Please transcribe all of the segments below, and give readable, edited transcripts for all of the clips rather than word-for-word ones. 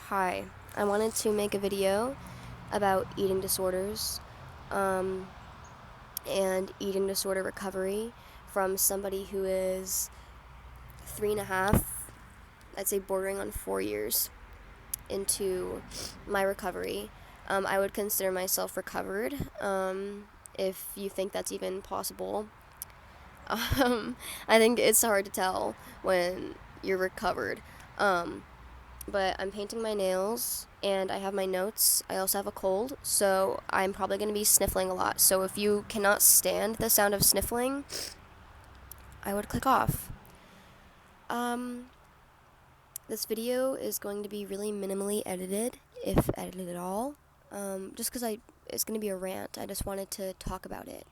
Hi, I wanted to make a video about eating disorders um, and eating disorder recovery from somebody who is 3.5, I'd say bordering on 4 years into my recovery. I would consider myself recovered, if you think that's even possible. I think it's hard to tell when you're recovered. Um, but I'm painting my nails and I have my notes. I also have a cold, so I'm probably going to be sniffling a lot. So if you cannot stand the sound of sniffling, I would click off. Um, this video is going to be really minimally edited, if edited at all. Just because it's going to be a rant. I just wanted to talk about it.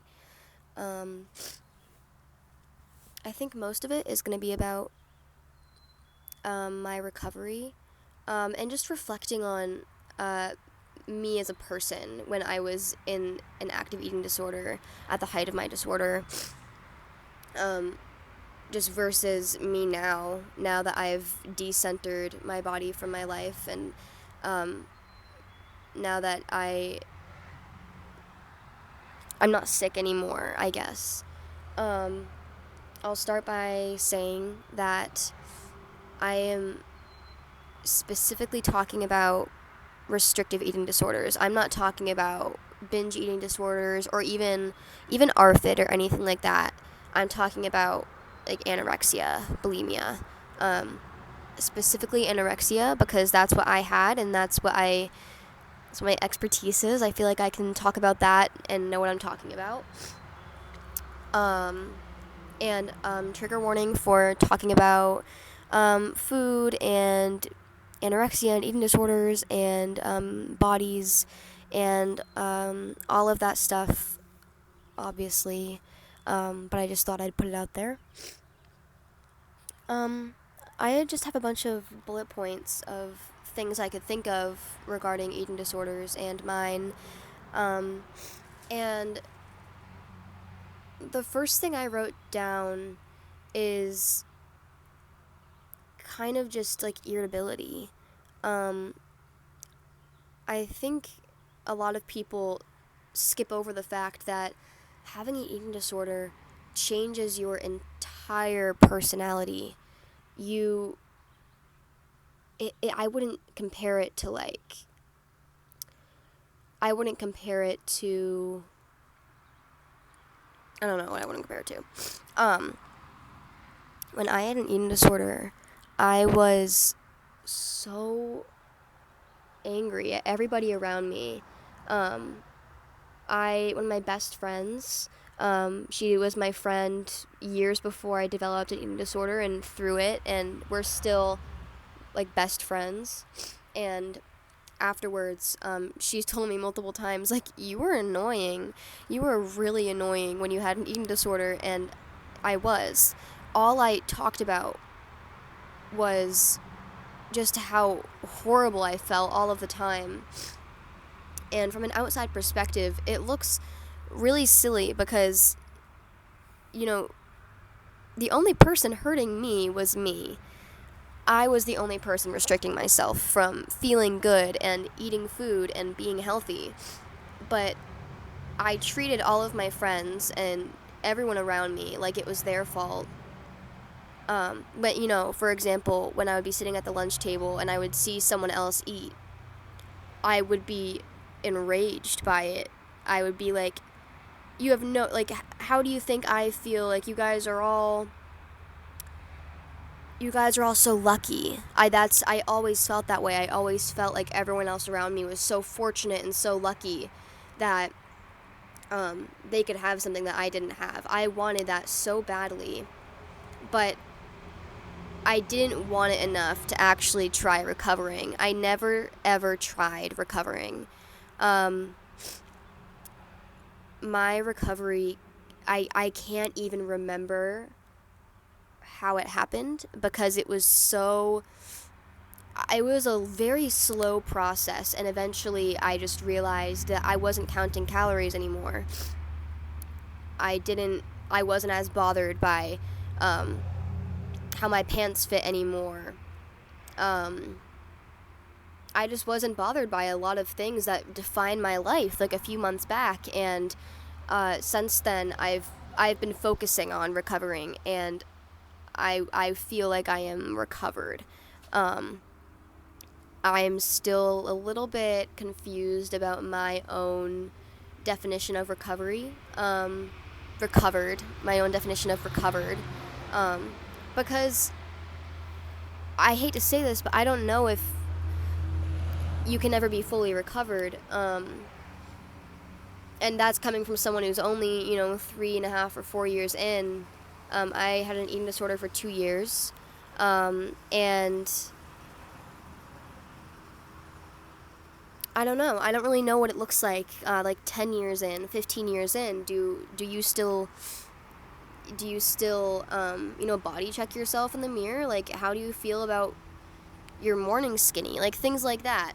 I think most of it is going to be about my recovery, and just reflecting on me as a person when I was in an active eating disorder at the height of my disorder, just versus me now that I've decentered my body from my life, and now that I'm not sick anymore, I guess. I'll start by saying that I am specifically talking about restrictive eating disorders. I'm not talking about binge eating disorders or even ARFID or anything like that. I'm talking about like anorexia, bulimia, specifically anorexia, because that's what I had and that's what my expertise is. I feel like I can talk about that and know what I'm talking about. And trigger warning for talking about food and anorexia and eating disorders and bodies and all of that stuff, obviously. But I just thought I'd put it out there. I just have a bunch of bullet points of things I could think of regarding eating disorders and mine. And the first thing I wrote down is kind of just like irritability. I think a lot of people skip over the fact that having an eating disorder changes your entire personality. I wouldn't compare it to I wouldn't compare it to, I don't know what I wouldn't compare it to. When I had an eating disorder, I was so angry at everybody around me. One of my best friends, she was my friend years before I developed an eating disorder and through it, and we're still like best friends. And afterwards, she's told me multiple times, like, you were annoying. You were really annoying when you had an eating disorder, and I was. All I talked about was just how horrible I felt all of the time. And from an outside perspective, it looks really silly because, the only person hurting me was me. I was the only person restricting myself from feeling good and eating food and being healthy. But I treated all of my friends and everyone around me like it was their fault. But for example, when I would be sitting at the lunch table and I would see someone else eat, I would be enraged by it. I would be like, you have no, like, how do you think I feel? Like, you guys are all so lucky. I always felt that way. I always felt like everyone else around me was so fortunate and so lucky that they could have something that I didn't have. I wanted that so badly, but I didn't want it enough to actually try recovering. I never ever tried recovering. My recovery, I can't even remember how it happened because it was a very slow process, and eventually I just realized that I wasn't counting calories anymore. I wasn't as bothered by how my pants fit anymore. I just wasn't bothered by a lot of things that defined my life like a few months back, and since then I've been focusing on recovering, and I feel like I am recovered. Um, I'm still a little bit confused about my own definition of recovery. Recovered, my own definition of recovered. Um, because I hate to say this, but I don't know if you can never be fully recovered. And that's coming from someone who's only, 3.5 or 4 years in. I had an eating disorder for 2 years. And I don't know. I don't really know what it looks like 10 years in, 15 years in. Do you still body check yourself in the mirror? Like, how do you feel about your morning skinny? Like, things like that.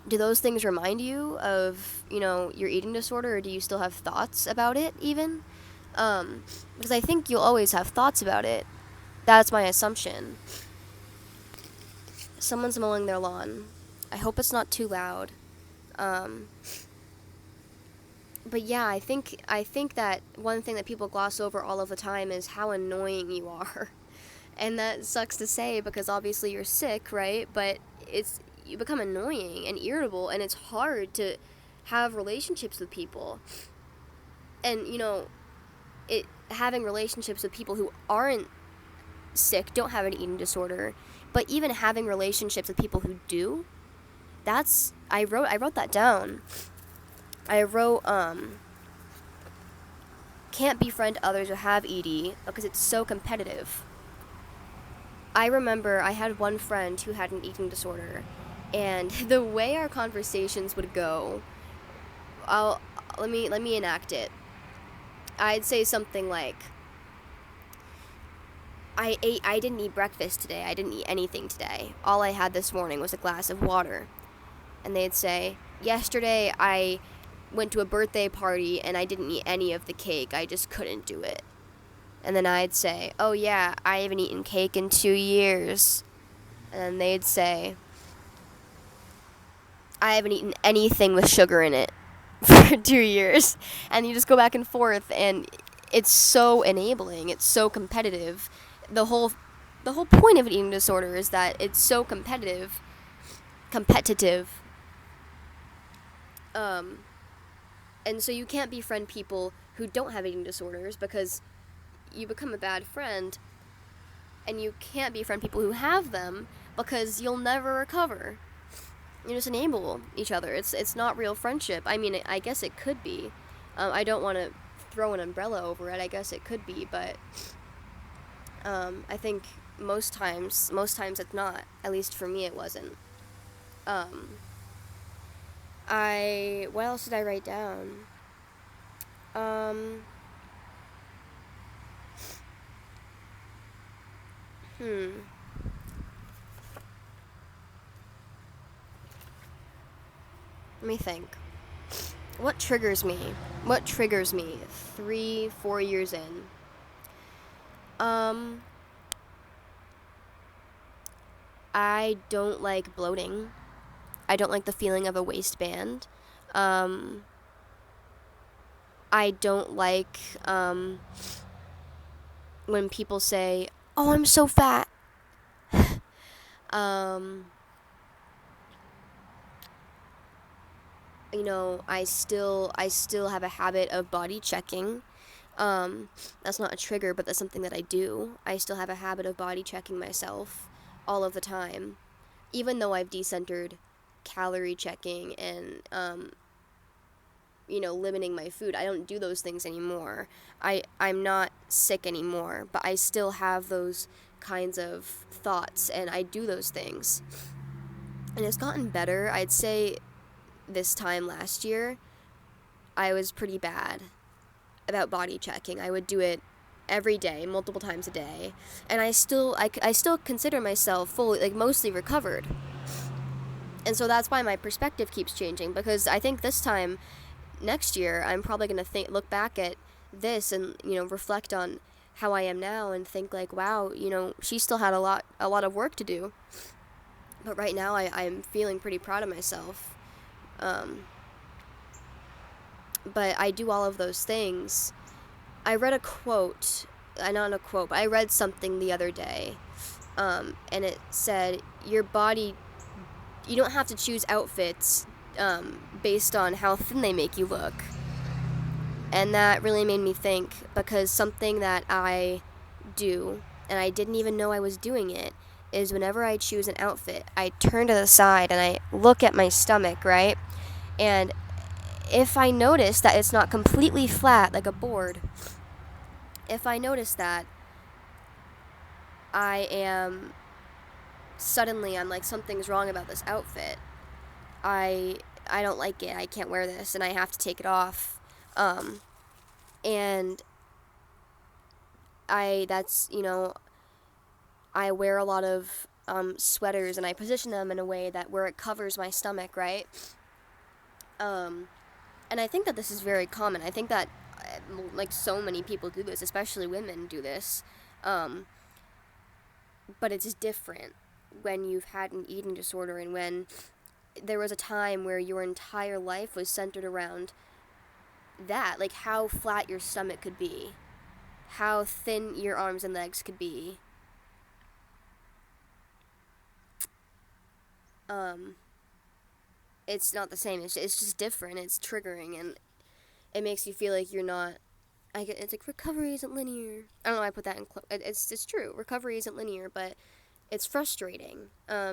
Do those things remind you of, your eating disorder, or do you still have thoughts about it even? Because I think you'll always have thoughts about it. That's my assumption. Someone's mowing their lawn. I hope it's not too loud. Um, but yeah, I think that one thing that people gloss over all of the time is how annoying you are. And that sucks to say because obviously you're sick, right? But you become annoying and irritable, and it's hard to have relationships with people. And having relationships with people who aren't sick, don't have an eating disorder, but even having relationships with people who do, I wrote that down. I wrote can't befriend others who have ED because it's so competitive. I remember I had one friend who had an eating disorder, and the way our conversations would go, let me enact it. I'd say something like, I didn't eat breakfast today. I didn't eat anything today. All I had this morning was a glass of water. And they'd say, yesterday I went to a birthday party and I didn't eat any of the cake. I just couldn't do it. And then I'd say, oh yeah, I haven't eaten cake in 2 years. And then they'd say, I haven't eaten anything with sugar in it for 2 years. And you just go back and forth, and it's so enabling. It's so competitive. The whole point of an eating disorder is that it's so competitive. And so you can't befriend people who don't have eating disorders because you become a bad friend, and you can't befriend people who have them because you'll never recover. You just enable each other. It's not real friendship. I mean, I guess it could be. I don't want to throw an umbrella over it. I guess it could be, but I think most times it's not. At least for me, it wasn't. What else did I write down? Let me think. What triggers me? 3, 4 years in? I don't like bloating. I don't like the feeling of a waistband. I don't like when people say, "Oh, I'm so fat." I still have a habit of body checking. That's not a trigger, but that's something that I do. I still have a habit of body checking myself all of the time, even though I've decentered calorie checking and limiting my food. I don't do those things anymore. I'm not sick anymore, but I still have those kinds of thoughts, and I do those things. And it's gotten better. I'd say this time last year, I was pretty bad about body checking. I would do it every day, multiple times a day, and I still consider myself fully, mostly recovered. And so that's why my perspective keeps changing, because I think this time next year I'm probably going to look back at this and reflect on how I am now and think wow, she still had a lot of work to do. But right now, I'm feeling pretty proud of myself. Um, but I do all of those things. I read a quote, not a quote, but I read something the other day, and it said, your body, you don't have to choose outfits based on how thin they make you look. And that really made me think, because something that I do, and I didn't even know I was doing it, is whenever I choose an outfit, I turn to the side and I look at my stomach, right? And if I notice that it's not completely flat like a board, if I notice that, I am suddenly, I'm like, something's wrong about this outfit. I I don't like it. I can't wear this and I have to take it off. And that's, I wear a lot of sweaters, and I position them in a way that where it covers my stomach, right? And I think that this is very common. I think that like so many people do this, especially women do this. But it's different when you've had an eating disorder, and when there was a time where your entire life was centered around that, like how flat your stomach could be, how thin your arms and legs could be. It's not the same. It's just different. It's triggering, and it makes you feel like you're not. It's like recovery isn't linear. I don't know why I put that in. It's true. Recovery isn't linear, but it's frustrating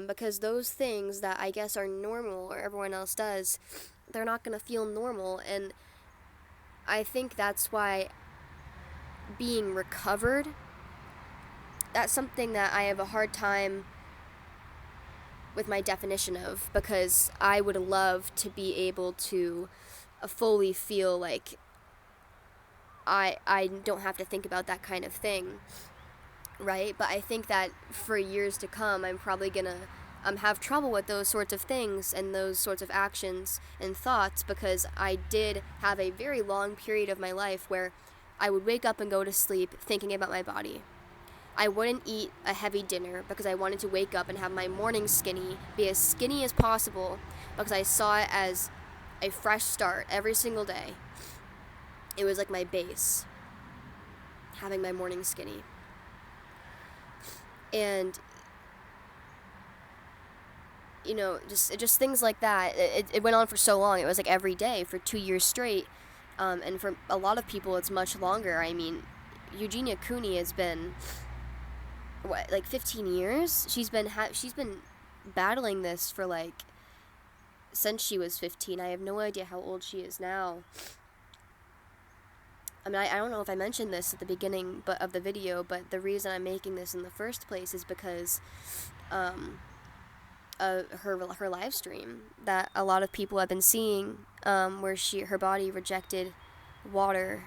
because those things that I guess are normal or everyone else does, they're not gonna feel normal, and I think that's why being recovered. That's something that I have a hard time with my definition of, because I would love to be able to fully feel like I don't have to think about that kind of thing, right? But I think that for years to come, I'm probably gonna have trouble with those sorts of things and those sorts of actions and thoughts, because I did have a very long period of my life where I would wake up and go to sleep thinking about my body. I wouldn't eat a heavy dinner because I wanted to wake up and have my morning skinny, be as skinny as possible, because I saw it as a fresh start every single day. It was like my base, having my morning skinny. And, just things like that. It went on for so long. It was like every day for 2 years straight. And for a lot of people, it's much longer. I mean, Eugenia Cooney has been, like 15 years? She's been battling this for since she was 15. I have no idea how old she is now. I mean, I don't know if I mentioned this at the beginning of the video, but the reason I'm making this in the first place is because her live stream that a lot of people have been seeing, where her body rejected water,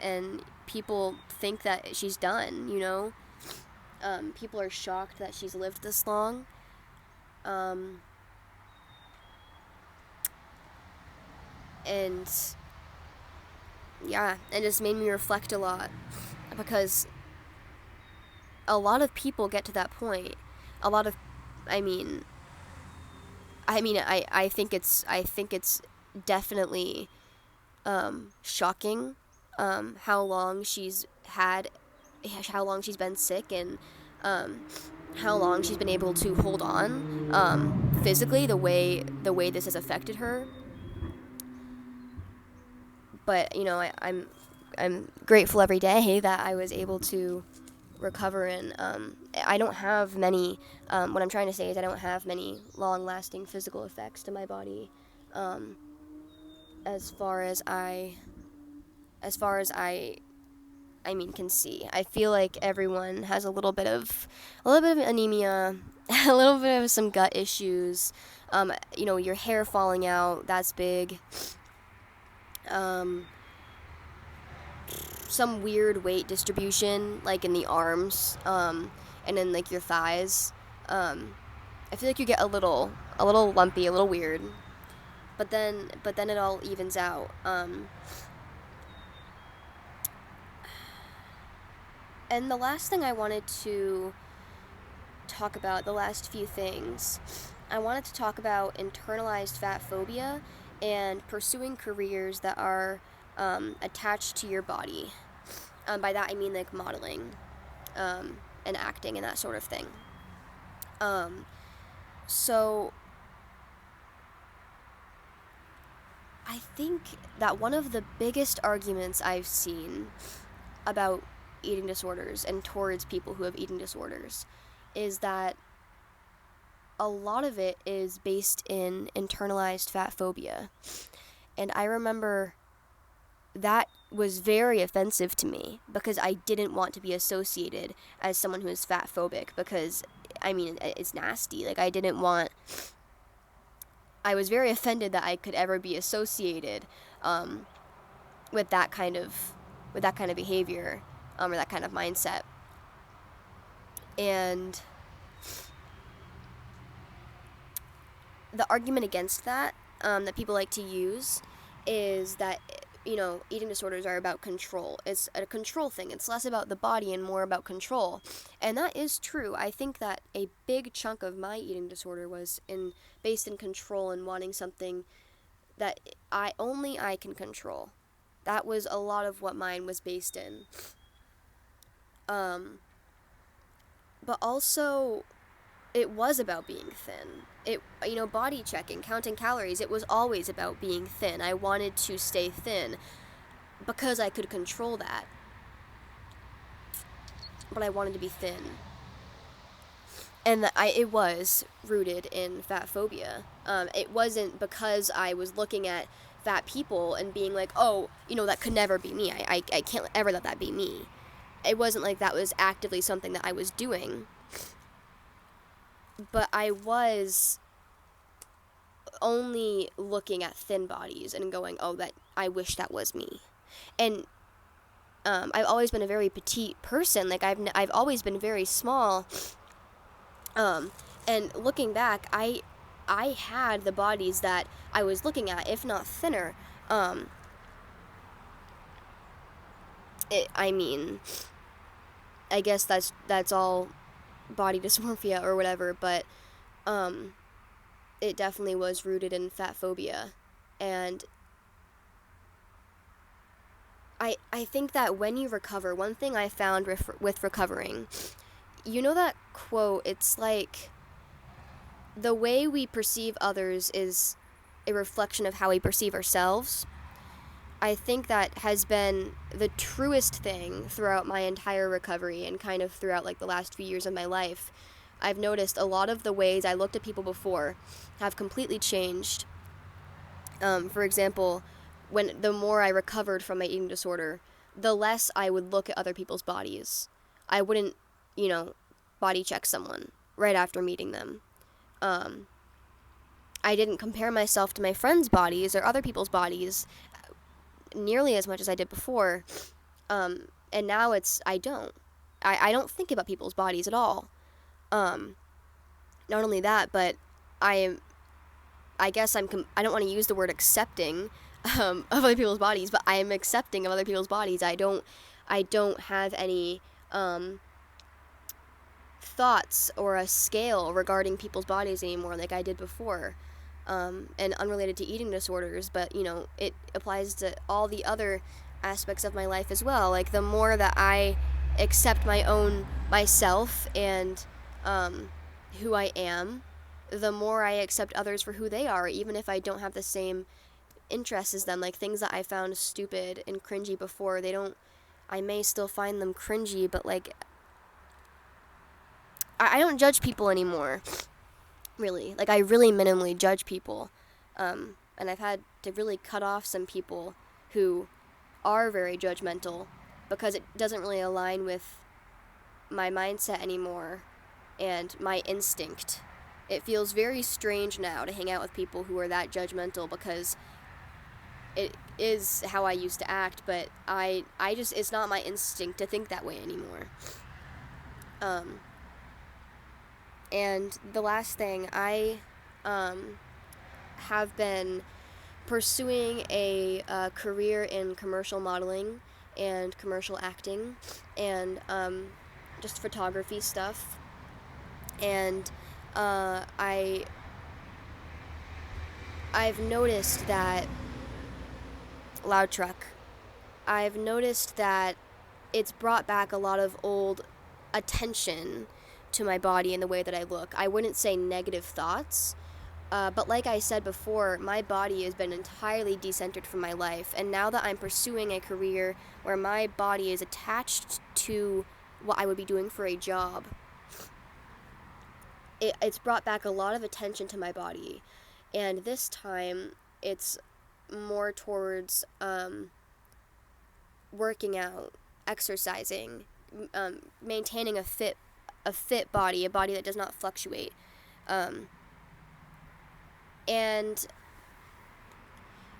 and people think that she's done, people are shocked that she's lived this long. And yeah, it just made me reflect a lot, because a lot of people get to that point. A lot of, I mean, I think it's definitely shocking how long she's been sick, and how long she's been able to hold on physically, the way this has affected her. But I'm grateful every day that I was able to recover, and I don't have many. What I'm trying to say is I don't have many long-lasting physical effects to my body, as far as I can see. I feel like everyone has a little bit of anemia, a little bit of some gut issues. Your hair falling out, that's big. Some weird weight distribution, like in the arms, and in like your thighs. I feel like you get a little lumpy, a little weird, but then it all evens out. And the last thing I wanted to talk about the last few things. I wanted to talk about internalized fat phobia and pursuing careers that are attached to your body. By that I mean like modeling and acting and that sort of thing. So I think that one of the biggest arguments I've seen about eating disorders and towards people who have eating disorders is that a lot of it is based in internalized fat phobia. And I remember that was very offensive to me because I didn't want to be associated as someone who is fat phobic because, I mean, it's nasty. Like, I was very offended that I could ever be associated with that kind of behavior or that kind of mindset. And the argument against that that people like to use is that, you know, eating disorders are about control. It's a control thing. It's less about the body and more about control. And that is true. I think that a big chunk of my eating disorder was based in control and wanting something that I can control. That was a lot of what mine was based in. But also, it was about being thin. Body checking, counting calories, it was always about being thin. I wanted to stay thin because I could control that. But I wanted to be thin. And it was rooted in fat phobia. It wasn't because I was looking at fat people and being like, oh, that could never be me. I can't ever let that be me. It wasn't like that was actively something that I was doing. But I was only looking at thin bodies and going, oh, that I wish that was me. And I've always been a very petite person. Like, I've always been very small. And looking back, I had the bodies that I was looking at, if not thinner. I guess that's all body dysmorphia or whatever, but it definitely was rooted in fat phobia. And I think that when you recover, one thing I found with recovering, that quote, it's like the way we perceive others is a reflection of how we perceive ourselves. I think that has been the truest thing throughout my entire recovery and kind of throughout like the last few years of my life. I've noticed a lot of the ways I looked at people before have completely changed. For example, the more I recovered from my eating disorder, the less I would look at other people's bodies. I wouldn't, body check someone right after meeting them. I didn't compare myself to my friends' bodies or other people's bodies nearly as much as I did before. And now I don't. I don't think about people's bodies at all. Not only that, but I guess I don't want to use the word accepting of other people's bodies, but I am accepting of other people's bodies. I don't have any thoughts or a scale regarding people's bodies anymore like I did before. And unrelated to eating disorders, but it applies to all the other aspects of my life as well. Like, the more that I accept myself and who I am, the more I accept others for who they are, even if I don't have the same interests as them. Like, things that I found stupid and cringy before, I may still find them cringy, but like, I don't judge people anymore. Really. Like, I really minimally judge people. And I've had to really cut off some people who are very judgmental because it doesn't really align with my mindset anymore and my instinct. It feels very strange now to hang out with people who are that judgmental because it is how I used to act, but I just, it's not my instinct to think that way anymore. And the last thing, I have been pursuing a career in commercial modeling and commercial acting and just photography stuff. And uh, I I've noticed that loud truck. I've noticed that it's brought back a lot of old attention to my body and the way that I look. I wouldn't say negative thoughts, but like I said before, my body has been entirely decentered from my life. And now that I'm pursuing a career where my body is attached to what I would be doing for a job, it's brought back a lot of attention to my body. And this time, it's more towards working out, exercising, maintaining a fit body, a body that does not fluctuate. Um, and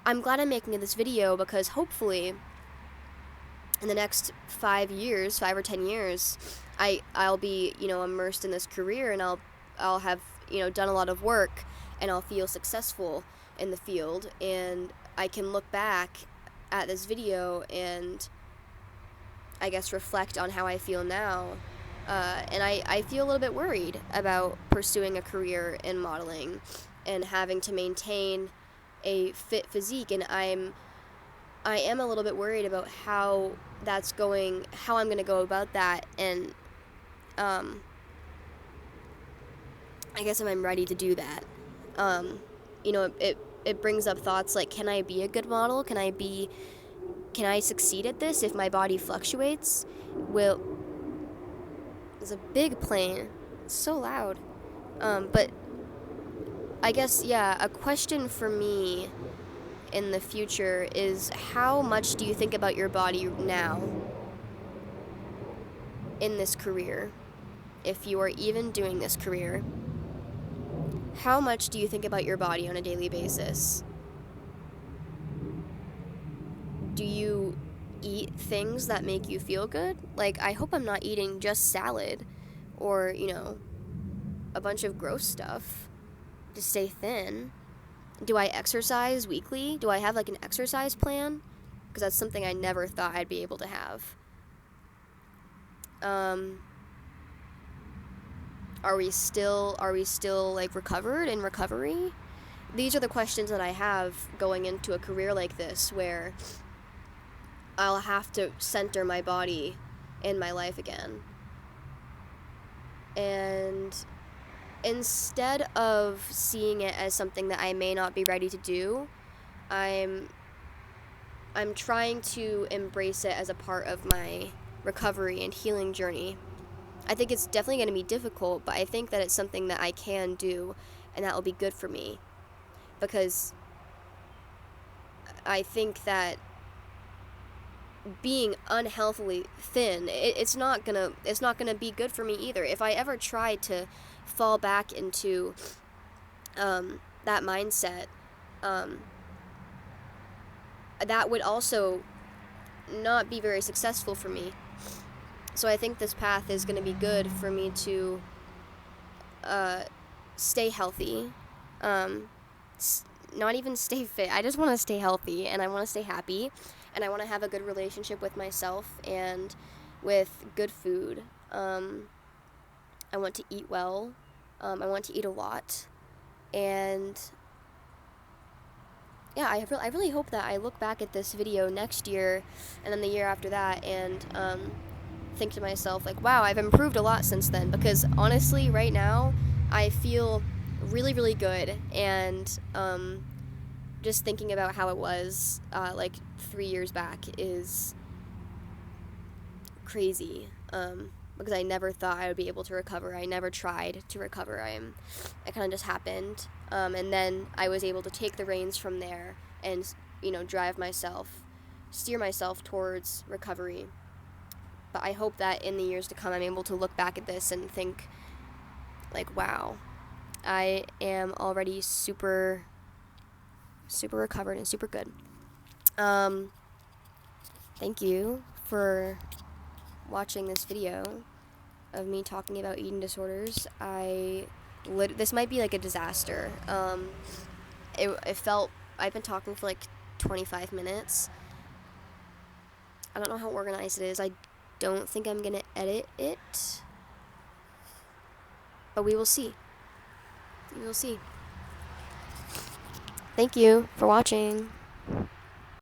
I'm glad I'm making this video because hopefully in the next 5 years, 5 or 10 years, I'll be, immersed in this career, and I'll have, done a lot of work, and I'll feel successful in the field, and I can look back at this video and I guess reflect on how I feel now. And I feel a little bit worried about pursuing a career in modeling and having to maintain a fit physique, and I am a little bit worried about how I'm going to go about that, and I guess if I'm ready to do that. It brings up thoughts like, can I be a good model? Can I succeed at this if my body fluctuates? There's a big plane. It's so loud. But I guess, yeah, a question for me in the future is, how much do you think about your body now in this career? If you are even doing this career, how much do you think about your body on a daily basis? Do you eat things that make you feel good? Like, I hope I'm not eating just salad or, a bunch of gross stuff to stay thin. Do I exercise weekly? Do I have like an exercise plan? Because that's something I never thought I'd be able to have. Are we still like recovered in recovery? These are the questions that I have going into a career like this, where I'll have to center my body in my life again. And instead of seeing it as something that I may not be ready to do, I'm trying to embrace it as a part of my recovery and healing journey. I think it's definitely going to be difficult, but I think that it's something that I can do, and that will be good for me, because I think that being unhealthily thin, it's not gonna be good for me either. If I ever try to fall back into that mindset, that would also not be very successful for me. So I think this path is going to be good for me to stay healthy, not even stay fit. I just want to stay healthy, and I want to stay happy, and I want to have a good relationship with myself and with good food. I want to eat well. I want to eat a lot, and yeah, I really hope that I look back at this video next year and then the year after that, and think to myself, like, wow, I've improved a lot since then, because honestly, right now, I feel really, really good, and just thinking about how it was, like, 3 years back is crazy, because I never thought I would be able to recover. I never tried to recover. It kind of just happened, and then I was able to take the reins from there and, steer myself towards recovery. But I hope that in the years to come, I'm able to look back at this and think, like, wow, I am already super, super recovered and super good. Thank you for watching this video of me talking about eating disorders. This might be like a disaster. It felt, I've been talking for like 25 minutes. I don't know how organized it is. I don't think I'm gonna edit it. But we will see. We will see. Thank you for watching.